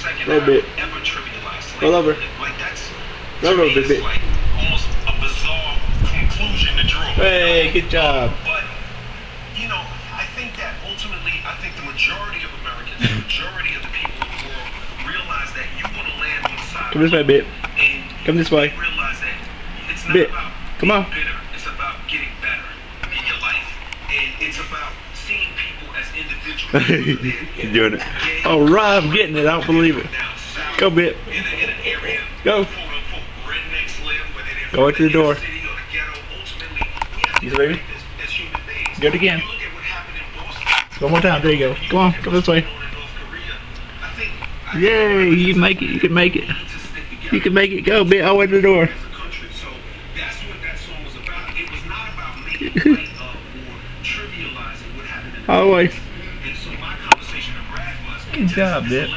A little bit. Roll over. Roll over a bit. Like almost a bizarre conclusion to draw. Hey, good job. But you know, I think that ultimately, I think the majority of Americans, the majority of the people in the world realize that you want to land on the side. Come this way, bit. And Come this way. realize that it's not Bit. about Come on. being bitter. It's about getting better in your life, and it's about seeing people as individuals. You're doing it. All right, I'm getting it. I don't believe it. Go, bit. In an area, Go. quote unquote, rednecks live, whether they're Go into the door. city or the ghetto. Ultimately, we have to You get ready? back as human beings. Do it again. You look at what happened in Boston. One more time. There you go. Come on. Come this way. In North Korea, I think Yay. You can make it. You can make it. we need to stick together You can make it. Go, bit. All the way to the door. as a country. So that's what that song was about. It was not about making light of or trivializing what happened in the All the way. And so my conversation to Brad was, Good job, in Dip. this